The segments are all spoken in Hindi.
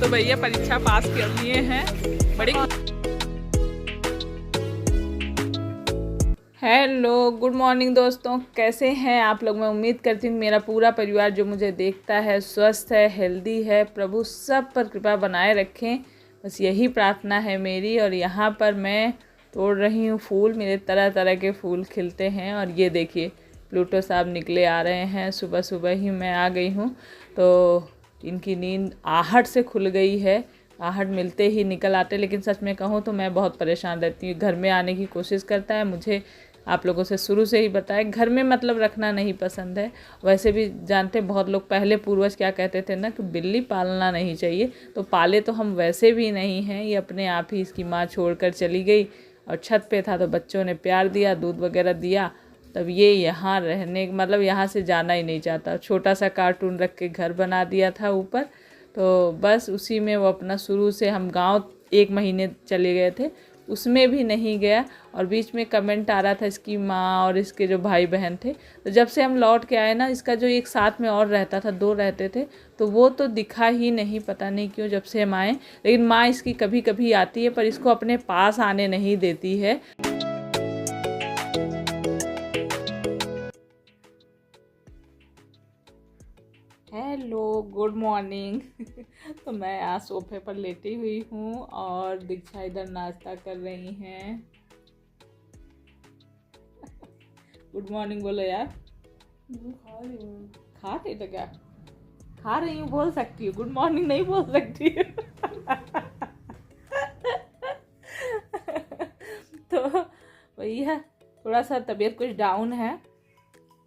तो भैया परीक्षा पास कर लिए हैं, बड़ी। हेलो, गुड मॉर्निंग दोस्तों, कैसे हैं आप लोग। मैं उम्मीद करती हूँ मेरा पूरा परिवार जो मुझे देखता है स्वस्थ है, हेल्दी है। प्रभु सब पर कृपा बनाए रखें, बस यही प्रार्थना है मेरी। और यहाँ पर मैं तोड़ रही हूँ फूल, मेरे तरह तरह के फूल खिलते हैं। और ये देखिए प्लूटो साहब निकले आ रहे हैं, सुबह सुबह ही मैं आ गई हूँ तो इनकी नींद आहट से खुल गई है, आहट मिलते ही निकल आते। लेकिन सच में कहूँ तो मैं बहुत परेशान रहती हूँ, घर में आने की कोशिश करता है। मुझे आप लोगों से शुरू से ही बताया, घर में मतलब रखना नहीं पसंद है। वैसे भी जानते बहुत लोग, पहले पूर्वज क्या कहते थे ना कि बिल्ली पालना नहीं चाहिए, तो पाले तो हम वैसे भी नहीं हैं। ये अपने आप ही इसकी माँ छोड़कर चली गई और छत पे था तो बच्चों ने प्यार दिया, दूध वगैरह दिया, तब ये यहाँ रहने मतलब यहाँ से जाना ही नहीं चाहता। छोटा सा कार्टून रख के घर बना दिया था ऊपर, तो बस उसी में वो अपना शुरू से। हम गांव 1 महीने चले गए थे, उसमें भी नहीं गया। और बीच में कमेंट आ रहा था इसकी माँ और इसके जो भाई बहन थे, तो जब से हम लौट के आए ना, इसका जो एक साथ में और रहता था, 2 रहते थे, तो वो तो दिखा ही नहीं, पता नहीं क्यों जब से हम आए। लेकिन माँ इसकी कभी कभी आती है, पर इसको अपने पास आने नहीं देती है। Hello, good morning. तो मैं आज सोफे पर लेटी हुई हूँ और दीक्षा इधर नाश्ता कर रही हैं। गुड मॉर्निंग बोलो यार। खा रही तो क्या खा रही हूँ बोल सकती हूँ, गुड मॉर्निंग नहीं बोल सकती। तो भैया थोड़ा सा तबीयत कुछ डाउन है।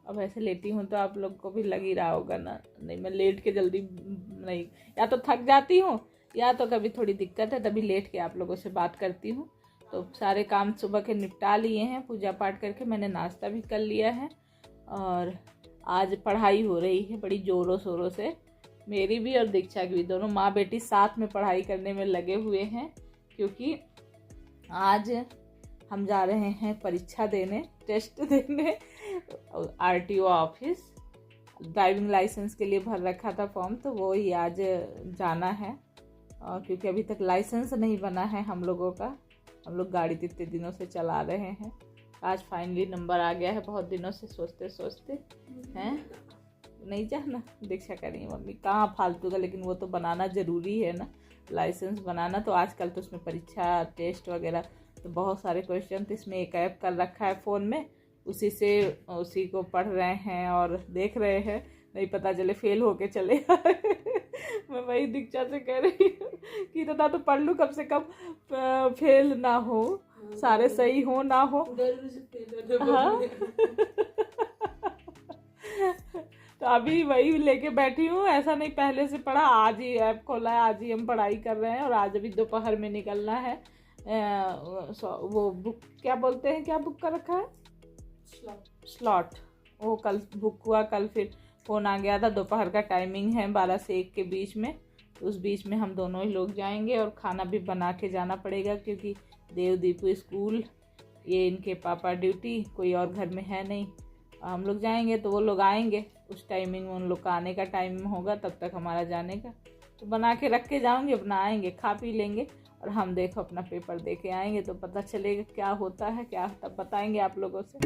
अब ऐसे लेटी हूँ तो आप लोग को भी लग ही रहा होगा ना, नहीं मैं लेट के जल्दी नहीं, या तो थक जाती हूँ या तो कभी थोड़ी दिक्कत है, तभी लेट के आप लोगों से बात करती हूँ। तो सारे काम सुबह के निपटा लिए हैं, पूजा पाठ करके मैंने नाश्ता भी कर लिया है। और आज पढ़ाई हो रही है बड़ी ज़ोरों शोरों से, मेरी भी और दीक्षा की भी, दोनों माँ बेटी साथ में पढ़ाई करने में लगे हुए हैं। क्योंकि आज हम जा रहे हैं परीक्षा देने, टेस्ट देने, आरटीओ ऑफिस। ड्राइविंग लाइसेंस के लिए भर रखा था फॉर्म, तो वो ही आज जाना है। और क्योंकि अभी तक लाइसेंस नहीं बना है हम लोगों का, हम लोग गाड़ी इतने दिनों से चला रहे हैं, आज फाइनली नंबर आ गया है। बहुत दिनों से सोचते सोचते हैं नहीं जाना। दीक्षा कह रही है मम्मी कहाँ फालतू का, लेकिन वो तो बनाना ज़रूरी है ना, लाइसेंस बनाना। तो आजकल तो उसमें परीक्षा टेस्ट वगैरह तो बहुत सारे क्वेश्चन, तो इसमें एक ऐप कर रखा है फ़ोन में, उसी को पढ़ रहे हैं और देख रहे हैं, नहीं पता चले फेल होके चले। मैं वही दीक्षा से कह रही हूँ कि इतना तो पढ़ लूँ कम से कम, फेल ना हो, सारे सही हो ना हो। हाँ। तो अभी वही लेके बैठी हूँ, ऐसा नहीं पहले से पढ़ा, आज ही ऐप खोला है, आज ही हम पढ़ाई कर रहे हैं। और आज अभी दोपहर में निकलना है। वो बुक क्या बोलते हैं, क्या बुक का रखा है, स्लॉट, वो कल बुक हुआ, कल फिर फ़ोन आ गया था। दोपहर का टाइमिंग है 12 से 1 के बीच में, तो उस बीच में हम दोनों ही लोग जाएंगे। और खाना भी बना के जाना पड़ेगा, क्योंकि देवदीपू स्कूल, ये इनके पापा ड्यूटी, कोई और घर में है नहीं। हम लोग जाएंगे तो वो लोग आएंगे, उस टाइमिंग में उन लोग का आने का टाइम होगा, तब तक हमारा जाने का। तो बना के रख के जाऊँगी, अपना आएंगे, खा पी लेंगे और हम देखो अपना पेपर दे के आएंगे, तो पता चलेगा क्या होता है क्या, तब बताएंगे आप लोगों से।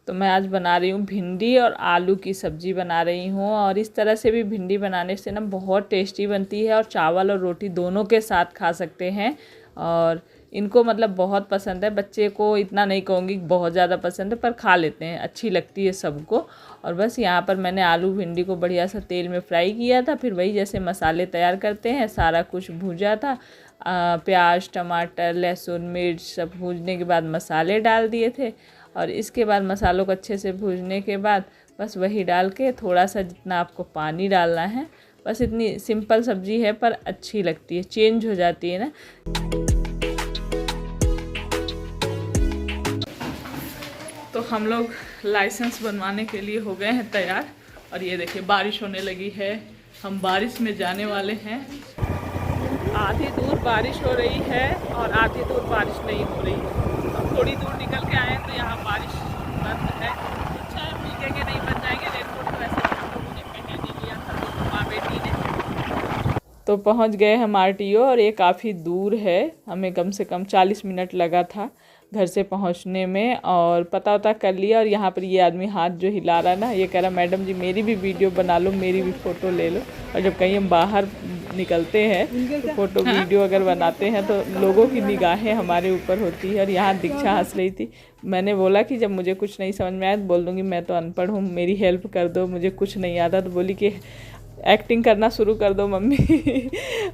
तो मैं आज बना रही हूँ भिंडी और आलू की सब्ज़ी बना रही हूँ। और इस तरह से भी भिंडी बनाने से ना बहुत टेस्टी बनती है, और चावल और रोटी दोनों के साथ खा सकते हैं। और इनको मतलब बहुत पसंद है, बच्चे को इतना नहीं कहूँगी बहुत ज़्यादा पसंद है, पर खा लेते हैं, अच्छी लगती है सबको। और बस यहाँ पर मैंने आलू भिंडी को बढ़िया सा तेल में फ्राई किया था, फिर वही जैसे मसाले तैयार करते हैं सारा कुछ भूजा था। प्याज, टमाटर, लहसुन, मिर्च सब भूजने के बाद मसाले डाल दिए थे। और इसके बाद मसालों को अच्छे से भूजने के बाद बस वही डाल के थोड़ा सा जितना आपको पानी डालना है, बस इतनी सिंपल सब्ज़ी है, पर अच्छी लगती है, चेंज हो जाती है ना। तो हम लोग लाइसेंस बनवाने के लिए हो गए हैं तैयार। और ये देखिए बारिश होने लगी है, हम बारिश में जाने वाले हैं। आधी दूर बारिश हो रही है और आधी दूर बारिश नहीं हो रही है। हम थोड़ी दूर निकल के आए तो यहाँ बारिश बंद है। अच्छा भीगेंगे नहीं, बच जाएंगे, रेनकोट तो वैसे भी हम तो पहुंच गए हम RTO और ये काफ़ी दूर है, हमें कम से कम 40 मिनट लगा था घर से पहुंचने में। और पता वता कर लिया। और यहाँ पर ये आदमी हाथ जो हिला रहा ना, ये कह रहा मैडम जी मेरी भी वीडियो बना लो, मेरी भी फ़ोटो ले लो। और जब कहीं हम बाहर निकलते हैं तो फ़ोटो वीडियो अगर बनाते हैं तो लोगों की निगाहें हमारे ऊपर होती है। और यहाँ दीक्षा हंस रही थी। मैंने बोला कि जब मुझे कुछ नहीं समझ में आया तो बोल दूँगी मैं तो अनपढ़ हूँ, मेरी हेल्प कर दो, मुझे कुछ नहीं आता। तो बोली कि एक्टिंग करना शुरू कर दो मम्मी।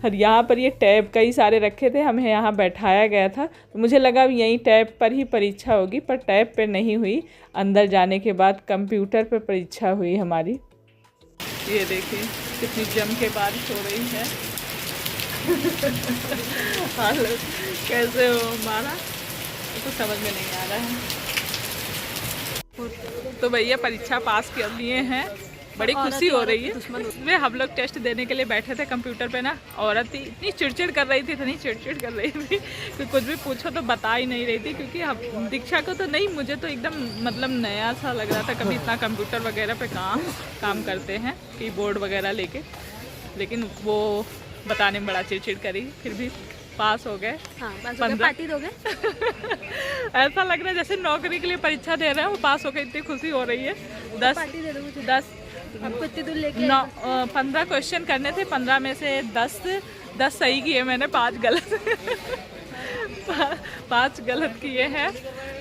और यहाँ पर ये टैब कई सारे रखे थे, हमें यहाँ बैठाया गया था। तो मुझे लगा यहीं टैब पर ही परीक्षा होगी, पर टैब पे नहीं हुई। अंदर जाने के बाद कंप्यूटर पर परीक्षा हुई हमारी। ये देखिए कितनी जम के बारिश हो रही है। हालत कैसे हो हमारा तो समझ में नहीं आ रहा है। तो भैया परीक्षा पास कर लिए हैं, बड़ी खुशी हो रही है। उसमें हम लोग टेस्ट देने के लिए बैठे थे कंप्यूटर पे ना, औरत ही इतनी चिड़चिड़ कर रही थी, इतनी चिड़चिड़ कर रही थी कि कुछ भी पूछो तो बता ही नहीं रही थी। क्योंकि हम दीक्षा को तो नहीं, मुझे तो एकदम मतलब नया सा लग रहा था, कभी इतना कंप्यूटर वगैरह पे काम करते हैं कीबोर्ड वगैरह लेके। लेकिन वो बताने में बड़ा चिड़चिड़ करी, फिर भी पास हो गए। हाँ, पार्टी दोगे? ऐसा लग रहा है जैसे नौकरी के लिए परीक्षा दे रहे हैं, वो पास हो गए, इतनी खुशी हो रही है। 10 आपको इतनी दूर लेके 15 क्वेश्चन करने थे, 15 में से 10 सही किए मैंने, 5 गलत। 5 गलत किए हैं।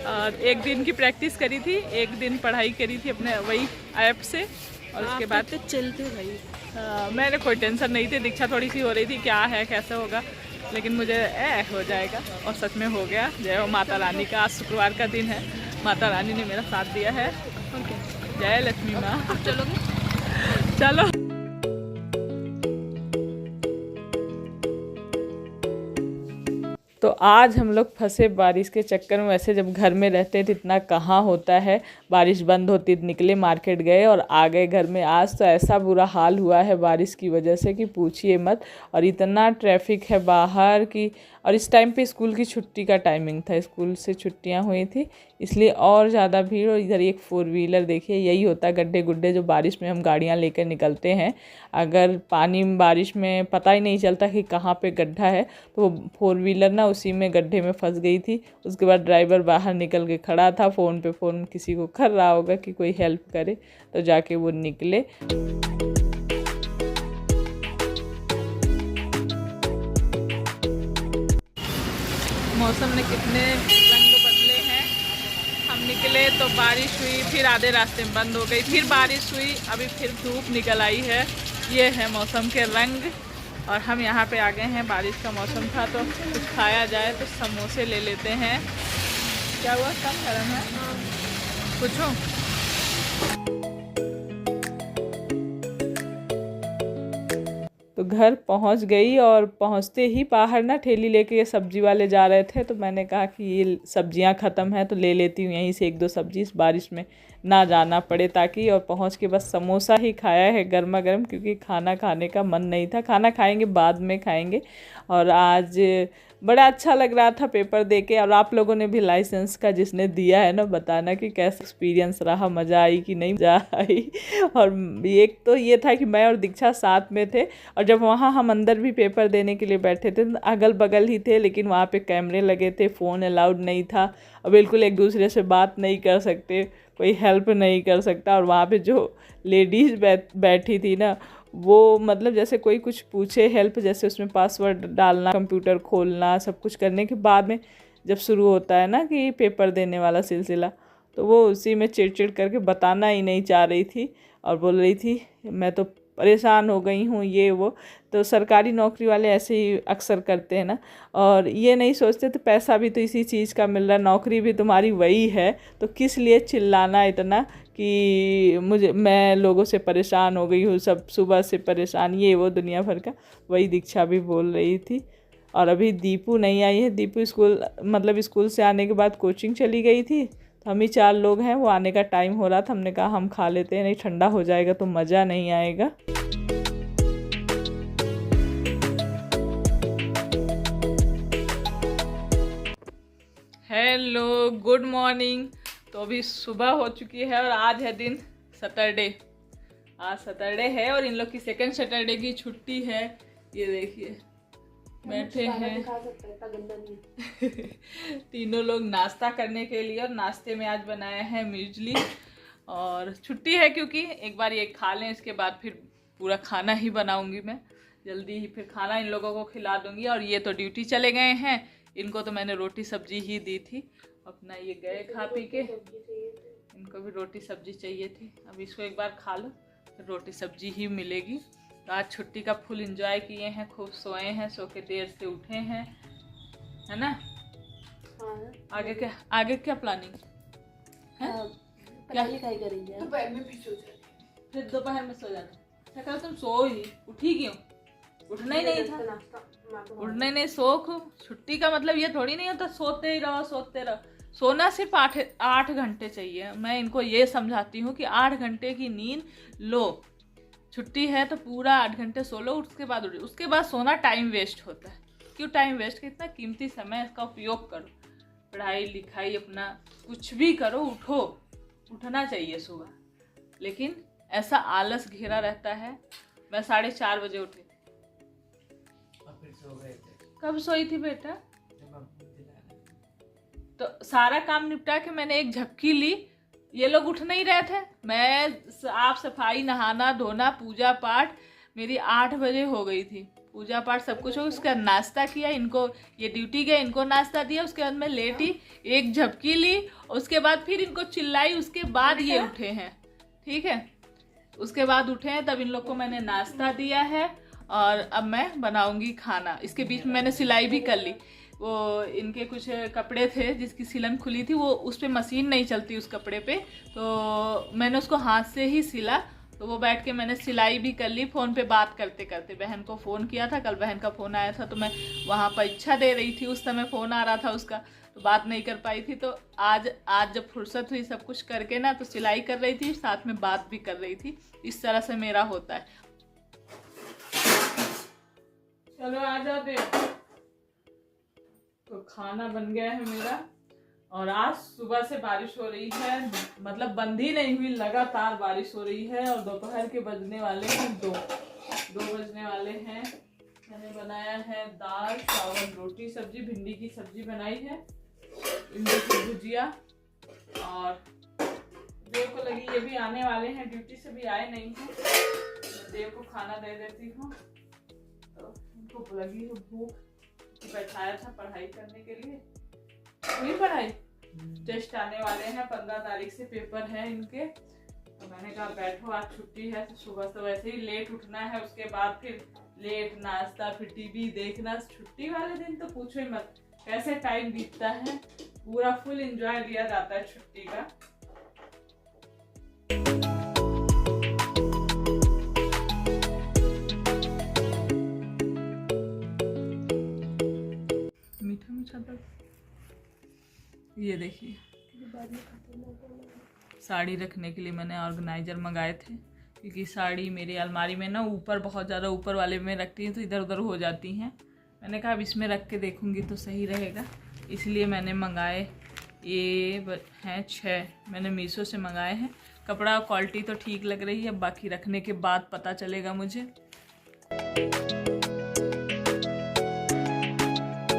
और एक दिन की प्रैक्टिस करी थी, एक दिन पढ़ाई करी थी अपने वही ऐप से। और उसके बाद तो चलते भाई मैंने कोई टेंशन नहीं थी। दीक्षा थोड़ी सी हो रही थी क्या है कैसे होगा, लेकिन मुझे हो जाएगा और सच में हो गया। जय हो माता रानी का। आज शुक्रवार का दिन है, माता रानी ने मेरा साथ दिया है। जय लक्ष्मी माँ। आप चलोगे? चलो। तो आज हम लोग फंसे बारिश के चक्कर में। वैसे जब घर में रहते तो इतना कहाँ होता है, बारिश बंद होती निकले मार्केट गए और आ गए घर में। आज तो ऐसा बुरा हाल हुआ है बारिश की वजह से कि पूछिए मत। और इतना ट्रैफिक है बाहर की। और इस टाइम पे स्कूल की छुट्टी का टाइमिंग था, स्कूल से छुट्टियां हुई थी, इसलिए और ज़्यादा भीड़। और इधर एक 4 व्हीलर देखिए, यही होता है गड्ढे गुड्ढे जो बारिश में हम गाड़ियां लेकर निकलते हैं। अगर पानी बारिश में पता ही नहीं चलता कि कहाँ पे गड्ढा है, तो वो 4 व्हीलर ना उसी में गड्ढे में फंस गई थी। उसके बाद ड्राइवर बाहर निकल के खड़ा था, फ़ोन पे फ़ोन किसी को कर रहा होगा कि कोई हेल्प करे, तो जाके वो निकले। मौसम ने कितने रंग बदले हैं। हम निकले तो बारिश हुई, फिर आधे रास्ते में बंद हो गई, फिर बारिश हुई, अभी फिर धूप निकल आई है। ये है मौसम के रंग। और हम यहाँ पे आ गए हैं, बारिश का मौसम था तो कुछ खाया जाए तो समोसे ले लेते हैं। क्या हुआ, कम गरम है? पूछो। तो घर पहुंच गई और पहुंचते ही बाहर ना ठेली लेके ये सब्जी वाले जा रहे थे, तो मैंने कहा कि ये सब्जियां ख़त्म है तो ले लेती हूँ यहीं से 1-2 सब्जी, इस बारिश में ना जाना पड़े ताकि। और पहुंच के बस समोसा ही खाया है गर्मा गर्म, क्योंकि खाना खाने का मन नहीं था। खाना खाएंगे बाद में खाएंगे। और आज बड़ा अच्छा लग रहा था पेपर दे के। और आप लोगों ने भी लाइसेंस का जिसने दिया है ना, बताना कि कैसा एक्सपीरियंस रहा, मज़ा आई कि नहीं मज़ा आई। और एक तो ये था कि मैं और दीक्षा साथ में थे, और जब वहाँ हम अंदर भी पेपर देने के लिए बैठे थे अगल बगल ही थे, लेकिन वहाँ पे कैमरे लगे थे, फ़ोन अलाउड नहीं था, और बिल्कुल एक दूसरे से बात नहीं कर सकते, कोई हेल्प नहीं कर सकता। और वहाँ पे जो लेडीज़ बैठी थी ना, वो मतलब जैसे कोई कुछ पूछे हेल्प, जैसे उसमें पासवर्ड डालना, कंप्यूटर खोलना, सब कुछ करने के बाद में जब शुरू होता है ना कि पेपर देने वाला सिलसिला, तो वो उसी में चिड़चिड़ करके बताना ही नहीं चाह रही थी। और बोल रही थी मैं तो परेशान हो गई हूँ, ये वो। तो सरकारी नौकरी वाले ऐसे ही अक्सर करते हैं ना, और ये नहीं सोचते तो पैसा भी तो इसी चीज़ का मिल रहा है, नौकरी भी तुम्हारी वही है, तो किस लिए चिल्लाना इतना कि मैं लोगों से परेशान हो गई हूँ, सब सुबह से परेशान, ये वो दुनिया भर का। वही दीक्षा भी बोल रही थी। और अभी दीपू नहीं आई है, दीपू स्कूल से आने के बाद कोचिंग चली गई थी। तो हम ही 4 लोग हैं, वो आने का टाइम हो रहा था, हमने कहा हम खा लेते हैं, नहीं ठंडा हो जाएगा तो मज़ा नहीं आएगा। Hello, good morning. तो अभी सुबह हो चुकी है और आज है दिन सैटरडे। आज सैटरडे है और इन लोग की सेकंड सैटरडे की छुट्टी है। ये देखिए बैठे हैं तीनों लोग नाश्ता करने के लिए। और नाश्ते में आज बनाया है म्यूजली। और छुट्टी है क्योंकि एक बार ये खा लें, इसके बाद फिर पूरा खाना ही बनाऊंगी मैं जल्दी ही। फिर खाना इन लोगों को खिला दूंगी। और ये तो ड्यूटी चले गए हैं, इनको तो मैंने रोटी सब्जी ही दी थी। अपना ये गए खा पी के, इनको भी रोटी सब्जी चाहिए थी। अब इसको एक बार खा लो फिर रोटी सब्जी ही मिलेगी। तो आज छुट्टी का फुल एंजॉय किए हैं, खूब सोए हैं, सो के देर से उठे हैं, है ना। आगे क्या प्लानिंग है? पढ़ाई लिखाई करेंगे। दोपहर में भी सो जाते, फिर दोपहर में सो जाते। कल तुम सो ही, उठी क्यों? उठना ही नहीं था, उठना ही नहीं। सो खूब। छुट्टी का मतलब ये थोड़ी नहीं होता सोते ही रहो सोते रहो। सोना सिर्फ 8 घंटे चाहिए। मैं इनको ये समझाती हूँ कि 8 घंटे की नींद लो। छुट्टी है तो पूरा 8 घंटे सो लो, उसके बाद उठो। उसके बाद सोना टाइम वेस्ट होता है। क्यों टाइम वेस्ट? कितना कीमती समय है, इसका उपयोग करो। पढ़ाई लिखाई अपना कुछ भी करो, उठो। उठना चाहिए सुबह। लेकिन ऐसा आलस घेरा रहता है। मैं 4:30 बजे उठी थी। फिर सो गए थे। कब सोई थी बेटा? जब आप दिला रहे थे। तो सारा काम निपटा के मैंने एक झपकी ली, ये लोग उठ नहीं रहे थे। मैं साफ सफाई, नहाना धोना, पूजा पाठ मेरी 8 बजे हो गई थी। पूजा पाठ सब कुछ हो, उसका नाश्ता किया, इनको ये ड्यूटी गए, इनको नाश्ता दिया। उसके बाद मैं लेटी, एक झपकी ली, उसके बाद फिर इनको चिल्लाई, उसके बाद ये उठे हैं। ठीक है, उसके बाद उठे हैं, तब इन लोग को मैंने नाश्ता दिया है। और अब मैं बनाऊंगी खाना। इसके बीच में मैंने सिलाई भी कर ली। वो इनके कुछ कपड़े थे जिसकी सिलन खुली थी, वो उस पर मशीन नहीं चलती उस कपड़े पे, तो मैंने उसको हाथ से ही सिला। तो वो बैठ के मैंने सिलाई भी कर ली फ़ोन पे बात करते करते। बहन को फ़ोन किया था, कल बहन का फ़ोन आया था, तो मैं वहाँ परीक्षा दे रही थी, उस समय फ़ोन आ रहा था उसका, तो बात नहीं कर पाई थी। तो आज जब फुर्सत हुई सब कुछ करके ना, तो सिलाई कर रही थी, साथ में बात भी कर रही थी। इस तरह से मेरा होता है। चलो आ जाओ दे। तो खाना बन गया है मेरा। और आज सुबह से बारिश हो रही है, मतलब बंद ही नहीं हुई, लगातार बारिश हो रही है। और दोपहर के बजने वाले हैं 2 बजने वाले हैं। मैंने बनाया है दाल चावल रोटी सब्जी, भिंडी की सब्जी बनाई है, भिंडी की भुजिया। और देव को लगी ये भी आने वाले हैं, ड्यूटी से भी आए नहीं हैं, देव को खाना दे देती हूँ। तो उनको लगी है भूख, बैठाया था पढ़ाई करने के लिए। हुई पढ़ाई? टेस्ट आने वाले हैं, 15 तारीख से पेपर है इनके। तो मैंने कहा बैठो, आज छुट्टी है। तो सुबह तो वैसे ही लेट उठना है, उसके बाद फिर लेट नाश्ता, फिर टीवी देखना। छुट्टी वाले दिन तो पूछो ही मत कैसे टाइम बीतता है। पूरा फुल एंजॉय लिया जाता है छुट्टी का। मीठा मीठा तो ये देखिए, साड़ी रखने के लिए मैंने ऑर्गेनाइजर मंगाए थे, क्योंकि साड़ी मेरी अलमारी में ना ऊपर, बहुत ज़्यादा ऊपर वाले में रखती हैं तो इधर उधर हो जाती हैं। मैंने कहा अब इसमें रख के देखूंगी तो सही रहेगा, इसलिए मैंने मंगाए। ये हैं 6 मैंने मीशो से मंगाए हैं। कपड़ा क्वालिटी तो ठीक लग रही है, बाकी रखने के बाद पता चलेगा मुझे।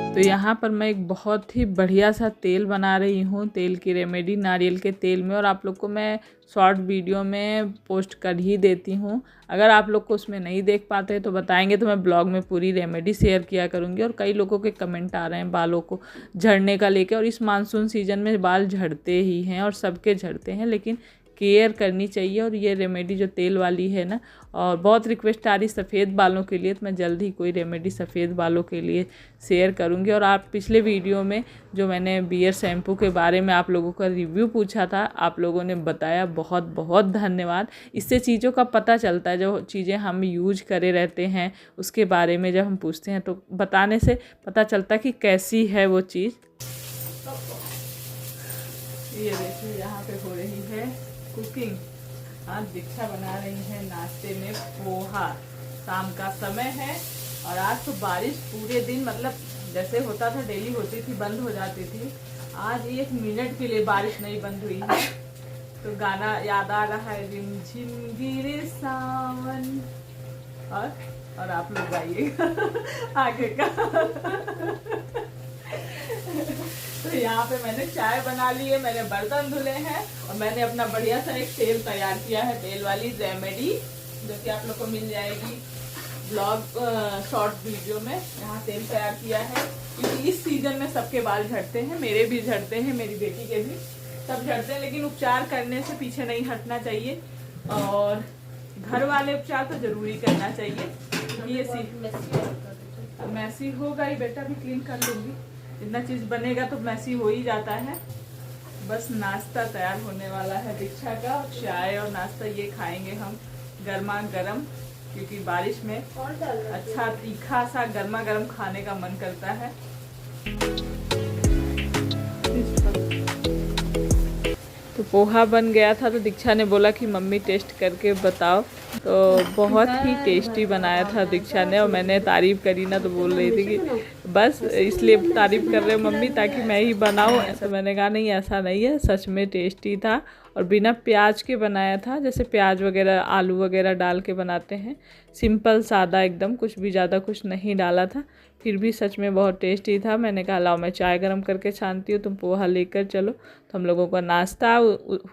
तो यहाँ पर मैं एक बहुत ही बढ़िया सा तेल बना रही हूँ, तेल की रेमेडी नारियल के तेल में। और आप लोग को मैं शॉर्ट वीडियो में पोस्ट कर ही देती हूँ। अगर आप लोग को उसमें नहीं देख पाते तो बताएंगे, तो मैं ब्लॉग में पूरी रेमेडी शेयर किया करूँगी। और कई लोगों के कमेंट आ रहे हैं बालों को झड़ने का लेके, और इस मानसून सीजन में बाल झड़ते ही हैं और सबके झड़ते हैं, लेकिन केयर करनी चाहिए। और ये रेमेडी जो तेल वाली है ना, और बहुत रिक्वेस्ट आ रही सफ़ेद बालों के लिए, तो मैं जल्द ही कोई रेमेडी सफ़ेद बालों के लिए शेयर करूंगी। और आप पिछले वीडियो में जो मैंने बियर शैम्पू के बारे में आप लोगों का रिव्यू पूछा था, आप लोगों ने बताया, बहुत बहुत धन्यवाद। इससे चीज़ों का पता चलता है, जो चीज़ें हम यूज करे रहते हैं उसके बारे में जब हम पूछते हैं तो बताने से पता चलता है कि कैसी है वो चीज़। ये देखिए यहाँ पे हो रही है कुकिंग। आज दीक्षा बना रही है नाश्ते में पोहा। शाम का समय है और आज तो बारिश पूरे दिन, मतलब जैसे होता था डेली होती थी, बंद हो जाती थी, आज 1 मिनट के लिए बारिश नहीं बंद हुई है। तो गाना याद आ रहा है, रिमझिम गिरे सावन। और और आप लोग आइएगा आगे का। तो यहाँ पे मैंने चाय बना ली है, मैंने बर्तन धुले हैं और मैंने अपना बढ़िया सा एक तेल तैयार किया है, तेल वाली रेमेडी, जो कि आप लोग को मिल जाएगी ब्लॉग शॉर्ट वीडियो में। यहाँ तेल तैयार किया है क्योंकि इस सीजन में सबके बाल झड़ते हैं, मेरे भी झड़ते हैं, मेरी बेटी के भी सब झड़ते हैं, लेकिन उपचार करने से पीछे नहीं हटना चाहिए और घर वाले उपचार तो जरूरी करना चाहिए। ये मैसी होगा ही बेटा, भी क्लीन कर लूँगी, इतना चीज़ बनेगा तो मैसी हो ही जाता है। बस नाश्ता तैयार होने वाला है दीक्षा का, चाय और नाश्ता ये खाएंगे हम गर्मा गर्म, क्योंकि बारिश में अच्छा तीखा सा गर्मा गर्म खाने का मन करता है। तो पोहा बन गया था, तो दीक्षा ने बोला कि मम्मी टेस्ट करके बताओ, तो बहुत ही टेस्टी बनाया था दीक्षा ने, और मैंने तारीफ़ करी ना तो बोल रही थी कि बस इसलिए तारीफ़ कर रहे हो मम्मी ताकि मैं ही बनाऊँ। ऐसा मैंने कहा नहीं ऐसा नहीं है, सच में टेस्टी था और बिना प्याज के बनाया था, जैसे प्याज वगैरह आलू वगैरह डाल के बनाते हैं, सिंपल सादा एकदम, कुछ भी ज़्यादा कुछ नहीं डाला था, फिर भी सच में बहुत टेस्टी था। मैंने कहा लाओ मैं चाय गरम करके छानती हूँ, तुम पोहा लेकर चलो। तो हम लोगों का नाश्ता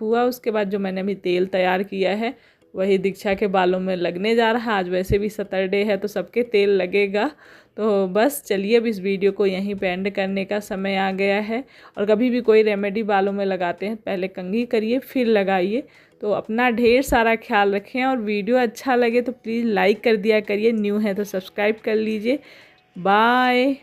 हुआ, उसके बाद जो मैंने अभी तेल तैयार किया है वही दीक्षा के बालों में लगने जा रहा है। आज वैसे भी सैटरडे है तो सबके तेल लगेगा। तो बस चलिए अब इस वीडियो को यहीं पे एंड करने का समय आ गया है। और कभी भी कोई रेमेडी बालों में लगाते हैं पहले कंघी करिए फिर लगाइए। तो अपना ढेर सारा ख्याल रखें, और वीडियो अच्छा लगे तो प्लीज़ लाइक कर दिया करिए, न्यू है तो सब्सक्राइब कर लीजिए। बाय।